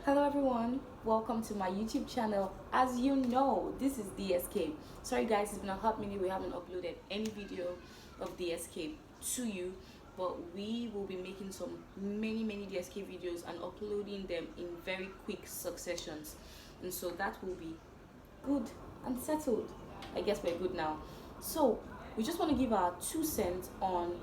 Hello everyone, welcome to my YouTube channel. As you know, this is The Escape. Sorry guys, it's been a hot minute. We haven't uploaded any video of The Escape to you, but we will be making some many The Escape videos and uploading them in very quick successions. And so that will be good and settled. I guess we're good now. So we just want to give our 2 cents on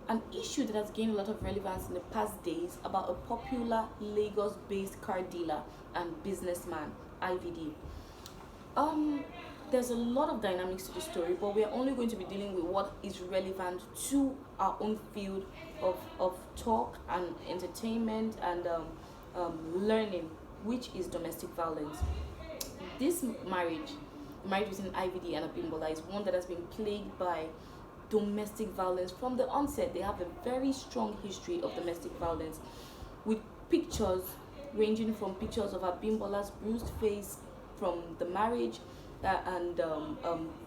an issue that has gained a lot of relevance in the past days about a popular Lagos-based car dealer and businessman, IVD. Um, there's a lot of dynamics to the story, but we are only going to be dealing with what is relevant to our own field of talk and entertainment and learning, which is domestic violence. This marriage between IVD and Abimbola, is one that has been plagued by domestic violence from the onset. They have a very strong history of domestic violence, with pictures ranging from pictures of Abimbola's bruised face from the marriage and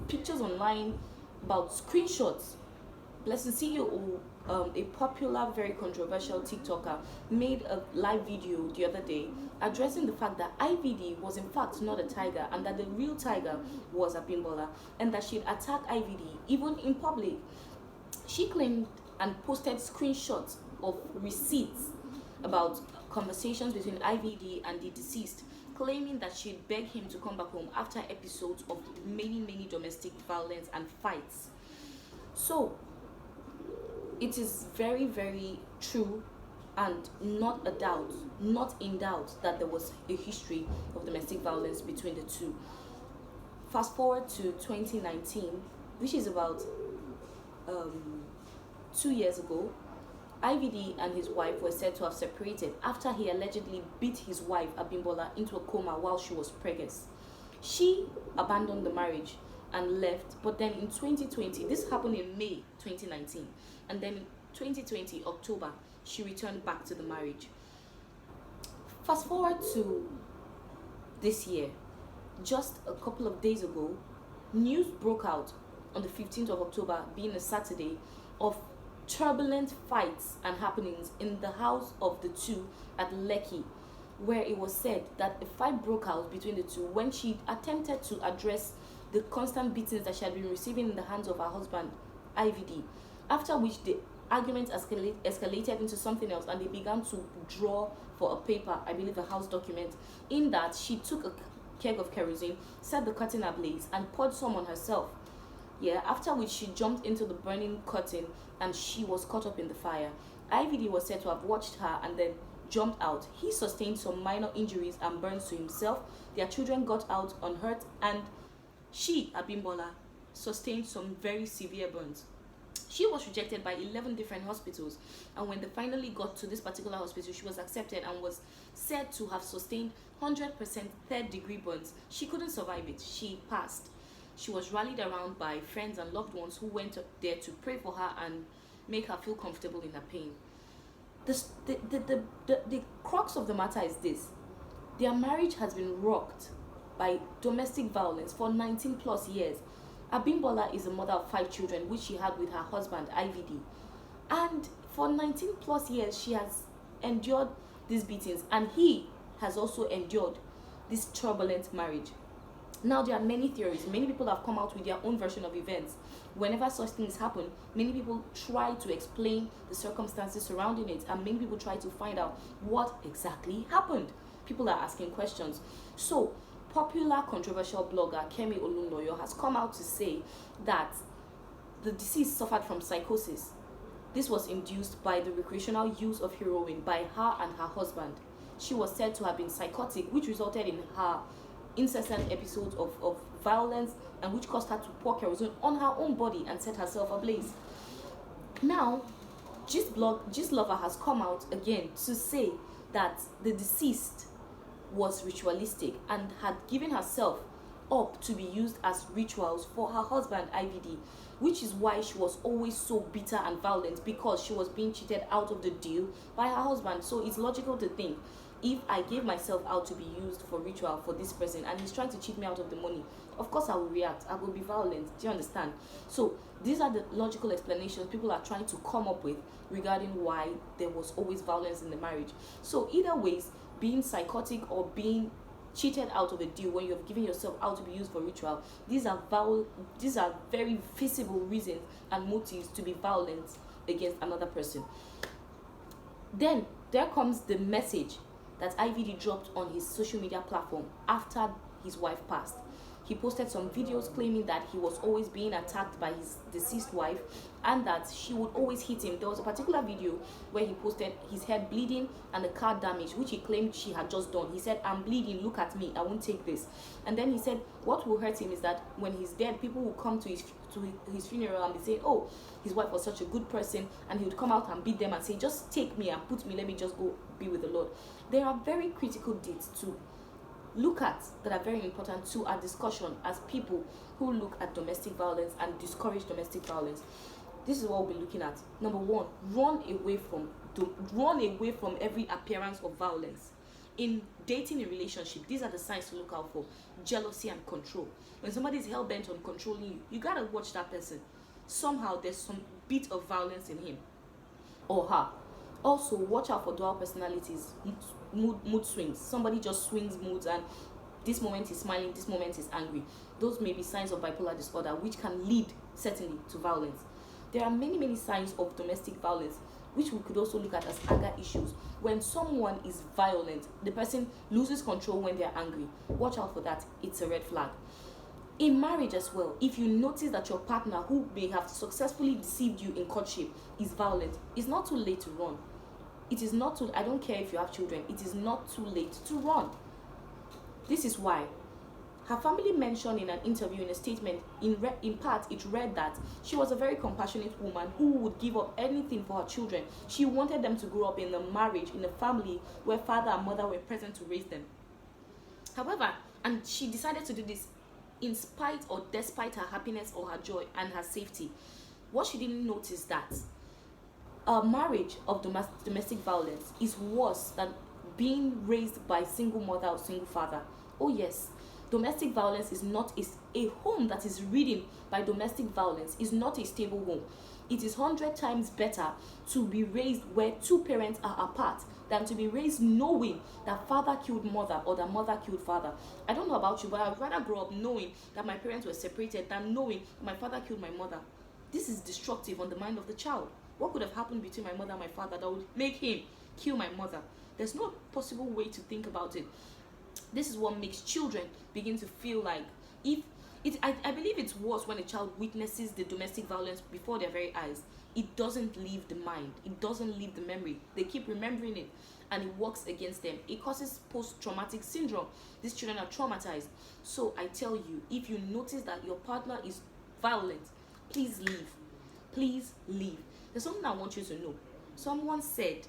pictures online about screenshots. Blessing CEO, a popular, very controversial TikToker, made a live video the other day addressing the fact that IVD was in fact not a tiger and that the real tiger was Abimbola, and that she'd attacked IVD even in public. She claimed and posted screenshots of receipts about conversations between IVD and the deceased, claiming that she'd begged him to come back home after episodes of many domestic violence and fights. So it is very true and not in doubt that there was a history of domestic violence between the two. Fast forward to 2019, which is about 2 years ago. IVD and his wife were said to have separated after he allegedly beat his wife Abimbola into a coma while she was pregnant. She abandoned the marriage and left, but then in 2020, this happened in May 2019, and then in 2020 October she returned back to the marriage. Fast forward to this year, just a couple of days ago, news broke out on the 15th of October, being a Saturday, of turbulent fights and happenings in the house of the two at Lekki, where it was said that a fight broke out between the two when she attempted to address the constant beatings that she had been receiving in the hands of her husband, IVD. After which the argument escalated into something else, and they began to draw for a paper, I believe a house document, in that she took a keg of kerosene, set the curtain ablaze, and poured some on herself. Yeah, after which she jumped into the burning curtain and she was caught up in the fire. IVD was said to have watched her and then jumped out. He sustained some minor injuries and burns to himself. Their children got out unhurt, and she, Abimbola, sustained some very severe burns. She was rejected by 11 different hospitals, and when they finally got to this particular hospital, she was accepted and was said to have sustained 100% third degree burns. She couldn't survive it. She passed. She was rallied around by friends and loved ones who went there to pray for her and make her feel comfortable in her pain. The crux of the matter is this: their marriage has been rocked by domestic violence for 19 plus years. Abimbola is a mother of 5 children, which she had with her husband, IVD. And for 19 plus years, she has endured these beatings, and he has also endured this turbulent marriage. Now, there are many theories. Many people have come out with their own version of events. Whenever such things happen, many people try to explain the circumstances surrounding it, and many people try to find out what exactly happened. People are asking questions. So, popular controversial blogger Kemi Olunloyo has come out to say that the deceased suffered from psychosis. This was induced by the recreational use of heroin by her and her husband. She was said to have been psychotic, which resulted in her incessant episodes of violence, and which caused her to pour kerosene on her own body and set herself ablaze. Now, Gist Lover has come out again to say that the deceased was ritualistic and had given herself up to be used as rituals for her husband IVD, which is why she was always so bitter and violent, because she was being cheated out of the deal by her husband. So it's logical to think, if I gave myself out to be used for ritual for this person and he's trying to cheat me out of the money, of course I will react. I will be violent. Do you understand? So these are the logical explanations people are trying to come up with regarding why there was always violence in the marriage. So either ways, being psychotic, or being cheated out of a deal when you have given yourself out to be used for ritual. These are very visible reasons and motives to be violent against another person. Then there comes the message that IVD dropped on his social media platform after his wife passed. He posted some videos claiming that he was always being attacked by his deceased wife and that she would always hit him. There was a particular video where he posted his head bleeding and the car damage, which he claimed she had just done. He said, "I'm bleeding, look at me, I won't take this." And then he said what will hurt him is that when he's dead, people will come to his funeral and be saying, "Oh, his wife was such a good person," and he would come out and beat them and say, "Just take me and put me, let me just go be with the Lord." There are very critical dates to look at that are very important to our discussion as people who look at domestic violence and discourage domestic violence. This is what we'll be looking at. Number one, run away from every appearance of violence. In dating a relationship, these are the signs to look out for: jealousy and control. When somebody is hell-bent on controlling you, you gotta watch that person. Somehow there's some bit of violence in him or her. Also, watch out for dual personalities, mood swings. Somebody just swings moods, and this moment is smiling, this moment is angry. Those may be signs of bipolar disorder, which can lead certainly to violence. There are many signs of domestic violence, which we could also look at as anger issues. When someone is violent, the person loses control when they're angry. Watch out for that. It's a red flag. In marriage as well, if you notice that your partner, who may have successfully deceived you in courtship, is violent, it's not too late to run. It is not too, I don't care if you have children, it is not too late to run. This is why her family mentioned in an interview, in a statement, in part it read that she was a very compassionate woman who would give up anything for her children. She wanted them to grow up in a marriage, in a family where father and mother were present to raise them. However, and she decided to do this in spite or despite her happiness or her joy and her safety. What she didn't notice that a marriage of domestic violence is worse than being raised by single mother or single father. Oh yes, domestic violence is not a home that is ridden by domestic violence is not a stable home. It is 100 times better to be raised where two parents are apart than to be raised knowing that father killed mother or that mother killed father. I don't know about you, but I'd rather grow up knowing that my parents were separated than knowing my father killed my mother. This is destructive on the mind of the child. What could have happened between my mother and my father that would make him kill my mother? There's no possible way to think about it. This is what makes children begin to feel like I believe it's worse when a child witnesses the domestic violence before their very eyes. It doesn't leave the mind. It doesn't leave the memory. They keep remembering it and it works against them. It causes post-traumatic syndrome. These children are traumatized. So I tell you, if you notice that your partner is violent, please leave. Please leave. There's something I want you to know. Someone said,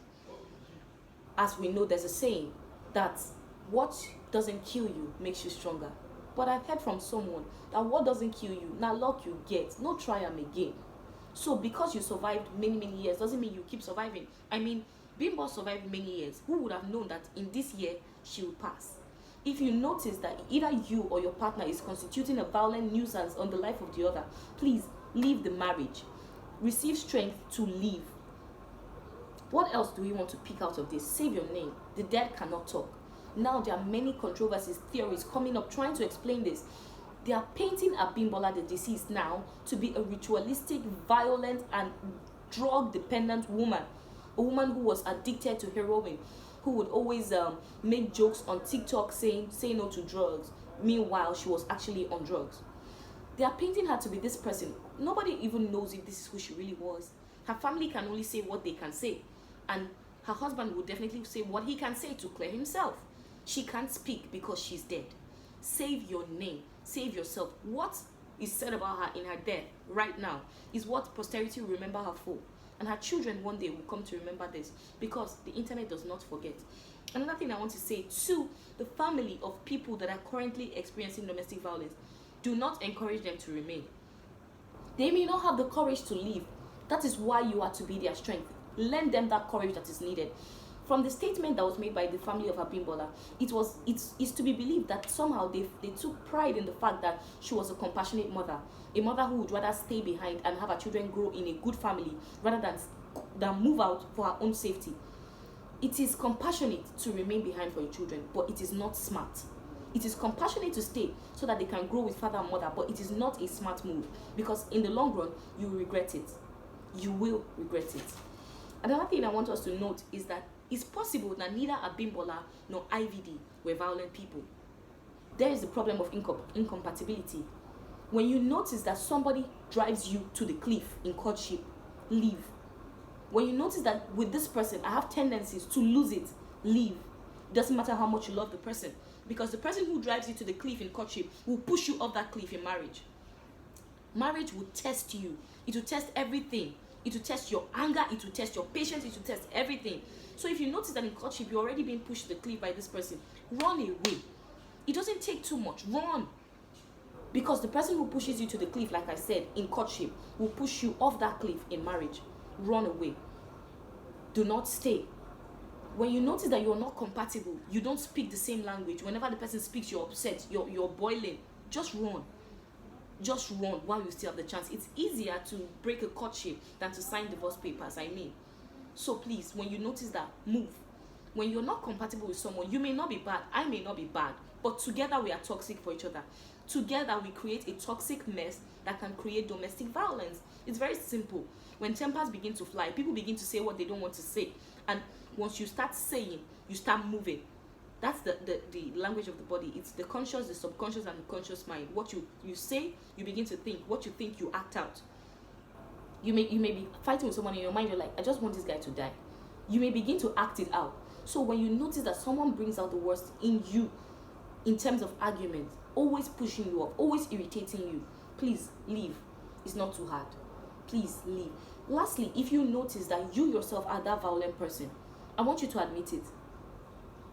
as we know, there's a saying that what doesn't kill you makes you stronger. But I've heard from someone that what doesn't kill you, now luck you get, no try them again. So because you survived many years doesn't mean you keep surviving. I mean, Bimbo survived many years. Who would have known that in this year she will pass? If you notice that either you or your partner is constituting a violent nuisance on the life of the other, please leave the marriage. Receive strength to leave. What else do we want to pick out of this? Save your name. The dead cannot talk. Now there are many controversies, theories coming up trying to explain this. They are painting Abimbola, the deceased, now to be a ritualistic, violent, and drug-dependent woman. A woman who was addicted to heroin, who would always make jokes on TikTok saying, "Say no to drugs." Meanwhile, she was actually on drugs. They are painting her to be this person. Nobody even knows if this is who she really was. Her family can only say what they can say. And her husband will definitely say what he can say to clear himself. She can't speak because she's dead. Save your name. Save yourself. What is said about her in her death right now is what posterity will remember her for. And her children one day will come to remember this because the internet does not forget. Another thing I want to say to the family of people that are currently experiencing domestic violence, do not encourage them to remain. They may not have the courage to leave. That is why you are to be their strength. Lend them that courage that is needed. From the statement that was made by the family of Abimbola, it's to be believed that somehow they took pride in the fact that she was a compassionate mother, a mother who would rather stay behind and have her children grow in a good family rather than move out for her own safety. It is compassionate to remain behind for your children, but it is not smart. It is compassionate to stay so that they can grow with father and mother, but it is not a smart move, because in the long run, you will regret it. You will regret it. Another thing I want us to note is that it's possible that neither Abimbola nor IVD were violent people. There is the problem of incompatibility. When you notice that somebody drives you to the cliff in courtship, leave. When you notice that with this person, I have tendencies to lose it, leave. It doesn't matter how much you love the person, because the person who drives you to the cliff in courtship will push you off that cliff in marriage. Marriage will test you. It will test everything. It will test your anger. It will test your patience. It will test everything. So if you notice that in courtship you're already being pushed to the cliff by this person, run away. It doesn't take too much. Run. Because the person who pushes you to the cliff, like I said, in courtship, will push you off that cliff in marriage. Run away. Do not stay. When you notice that you're not compatible, you don't speak the same language, whenever the person speaks, you're upset, you're boiling, just run. Just run while you still have the chance. It's easier to break a courtship than to sign divorce papers, I mean. So please, when you notice that, move. When you're not compatible with someone, you may not be bad, I may not be bad, but together we are toxic for each other. Together we create a toxic mess that can create domestic violence. It's very simple. When tempers begin to fly, people begin to say what they don't want to say. And once you start saying, you start moving. That's the language of the body. It's the conscious, the subconscious, and the conscious mind. What you say, you begin to think. What you think, you act out. You may be fighting with someone in your mind, you're like, I just want this guy to die. You may begin to act it out. So when you notice that someone brings out the worst in you, in terms of arguments, always pushing you off, always irritating you, please leave. It's not too hard. Please leave. Lastly, if you notice that you yourself are that violent person, I want you to admit it.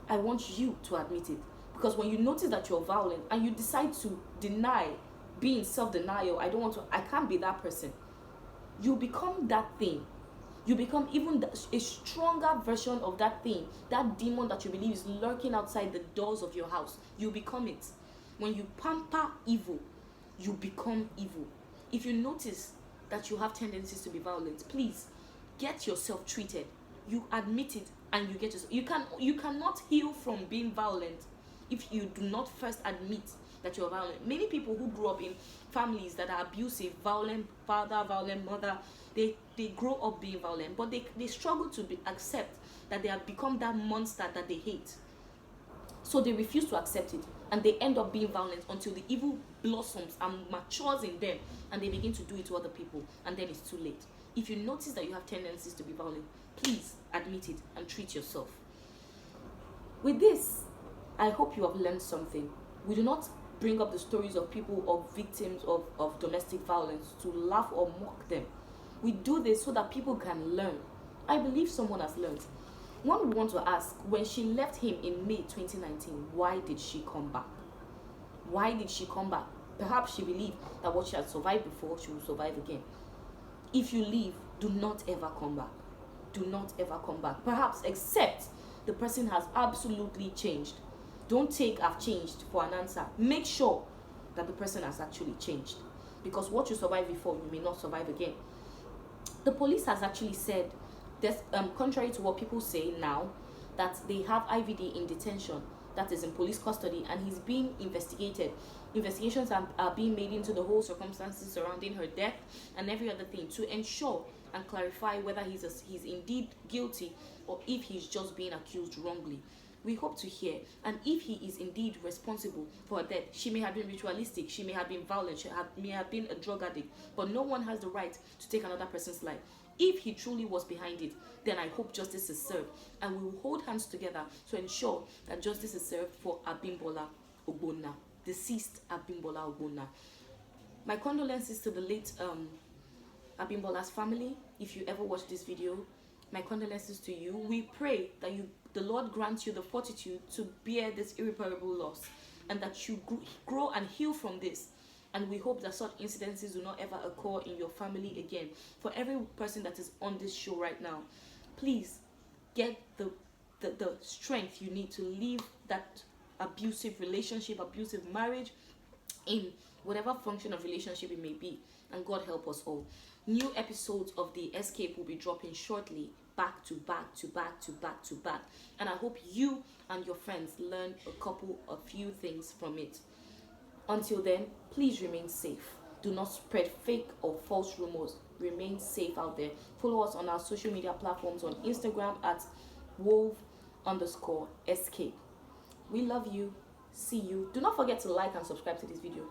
I want you to admit it. Because when you notice that you're violent and you decide to deny, be in self-denial, I can't be that person, you become that thing. You become even a stronger version of that thing, that demon that you believe is lurking outside the doors of your house. You become it. When you pamper evil, you become evil. If you notice that you have tendencies to be violent, please get yourself treated. You admit it and you get yourself. You cannot heal from being violent if you do not first admit that you're violent. Many people who grew up in families that are abusive, violent father, violent mother, they grow up being violent, but they struggle to accept that they have become that monster that they hate. So they refuse to accept it, and they end up being violent until the evil blossoms and matures in them, and they begin to do it to other people, and then it's too late. If you notice that you have tendencies to be violent, please admit it and treat yourself. With this, I hope you have learned something. We do not bring up the stories of people, of victims of domestic violence to laugh or mock them. We do this so that people can learn. I believe someone has learned. One would want to ask, when she left him in May 2019, why did she come back? Why did she come back? Perhaps she believed that what she had survived before, she will survive again. If you leave, do not ever come back. Do not ever come back. Perhaps except the person has absolutely changed. Don't take "I've changed" for an answer. Make sure that the person has actually changed. Because what you survived before, you may not survive again. The police has actually said, contrary to what people say now, that they have IVD in detention, that is in police custody, and he's being investigated. Investigations are being made into the whole circumstances surrounding her death and every other thing to ensure and clarify whether he's indeed guilty or if he's just being accused wrongly. We hope to hear, and if he is indeed responsible for her death. She may have been ritualistic, she may have been violent, she may have been a drug addict, but no one has the right to take another person's life. If he truly was behind it, then I hope justice is served, and we will hold hands together to ensure that justice is served for Abimbola Ogbonna, deceased Abimbola Ogbonna. My condolences to the late Abimbola's family. If you ever watch this video, my condolences to you. We pray that the Lord grants you the fortitude to bear this irreparable loss, and that you grow and heal from this. And we hope that such incidences do not ever occur in your family again. For every person that is on this show right now, please get the strength you need to leave that abusive relationship, abusive marriage, in whatever function of relationship it may be. And God help us all. New episodes of The Escape will be dropping shortly. back to back to back to back to back. And I hope you and your friends learn a few things from it. Until then, please remain safe. Do not spread fake or false rumors. Remain safe out there. Follow us on our social media platforms on Instagram at wove_escape. We love you. See you. Do not forget to like and subscribe to this video.